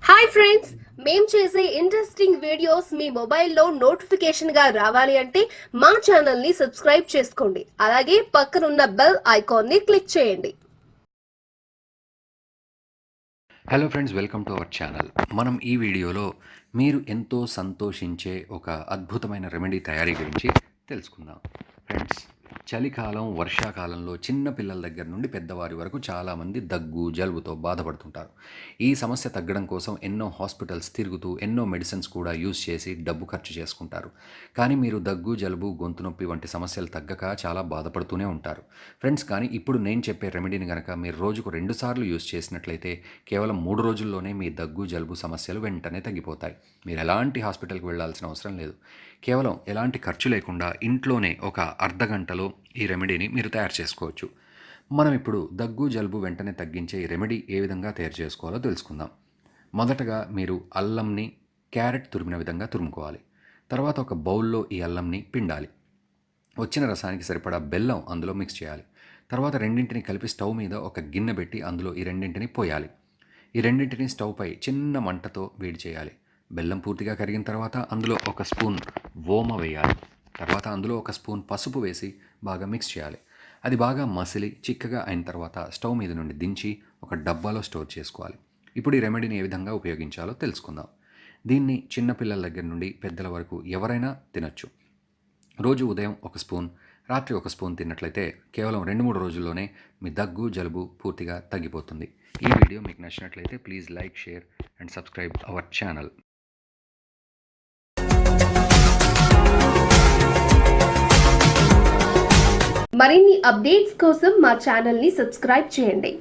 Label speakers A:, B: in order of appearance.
A: Hi friends, మేము చేసే interesting videos మీ మొబైల్లో నోటిఫికేషన్గా రావాలి అంటే మా ఛానల్ని సబ్స్క్రైబ్ చేసుకోండి. అలాగే పక్కనున్న బెల్ ఐకాన్ని క్లిక్ చేయండి.
B: Hello friends, welcome to our channel. మనం ఈ వీడియోలో మీరు ఎంతో సంతోషించే ఒక అద్భుతమైన రెమెడీ తయారీ గురించి తెలుసుకుందాం. ఫ్రెండ్స్, చలికాలం, వర్షాకాలంలో చిన్న పిల్లల దగ్గర నుండి పెద్దవారి వరకు చాలామంది దగ్గు, జలుబుతో బాధపడుతుంటారు. ఈ సమస్య తగ్గడం కోసం ఎన్నో హాస్పిటల్స్ తిరుగుతూ ఎన్నో మెడిసిన్స్ కూడా యూజ్ చేసి డబ్బు ఖర్చు చేసుకుంటారు. కానీ మీరు దగ్గు, జలుబు, గొంతు నొప్పి వంటి సమస్యలు తగ్గక చాలా బాధపడుతూనే ఉంటారు. ఫ్రెండ్స్, కానీ ఇప్పుడు నేను చెప్పే రెమెడీని కనుక మీరు రోజుకు 2 సార్లు యూజ్ చేసినట్లయితే కేవలం 3 రోజుల్లోనే మీ దగ్గు, జలుబు సమస్యలు వెంటనే తగ్గిపోతాయి. మీరు ఎలాంటి హాస్పిటల్కి వెళ్ళాల్సిన అవసరం లేదు. కేవలం ఎలాంటి ఖర్చు లేకుండా ఇంట్లోనే ఒక అర్ధ గంటలో ఈ రెమెడీని మీరు తయారు చేసుకోవచ్చు. మనం ఇప్పుడు దగ్గు, జలుబు వెంటనే తగ్గించే ఈ రెమెడీ ఏ విధంగా తయారు చేసుకోవాలో తెలుసుకుందాం. మొదటగా మీరు అల్లంని క్యారెట్ తురిమిన విధంగా తురుముకోవాలి. తర్వాత ఒక బౌల్లో ఈ అల్లంని పిండాలి. వచ్చిన రసానికి సరిపడా బెల్లం అందులో మిక్స్ చేయాలి. తర్వాత రెండింటిని కలిపి స్టవ్ మీద ఒక గిన్నె పెట్టి అందులో ఈ రెండింటిని పోయాలి. ఈ రెండింటిని స్టవ్ పై చిన్న మంటతో వేడి చేయాలి. బెల్లం పూర్తిగా కరిగిన తర్వాత అందులో ఒక స్పూన్ ఓమ వేయాలి. తర్వాత అందులో ఒక స్పూన్ పసుపు వేసి బాగా మిక్స్ చేయాలి. అది బాగా మసిలి చిక్కగా అయిన తర్వాత స్టవ్ మీద నుండి దించి ఒక డబ్బాలో స్టోర్ చేసుకోవాలి. ఇప్పుడు ఈ రెమెడీని ఏ విధంగా ఉపయోగించాలో తెలుసుకుందాం. దీన్ని చిన్నపిల్లల దగ్గర నుండి పెద్దల వరకు ఎవరైనా తినచ్చు. రోజు ఉదయం ఒక స్పూన్, రాత్రి ఒక స్పూన్ తిన్నట్లయితే కేవలం 2-3 రోజుల్లోనే మీ దగ్గు, జలుబు పూర్తిగా తగ్గిపోతుంది. ఈ వీడియో మీకు నచ్చినట్లయితే please like, share and subscribe our channel.
A: మరిన్ని అప్డేట్స్ కోసం మా ఛానల్ని సబ్స్క్రైబ్ చేయండి.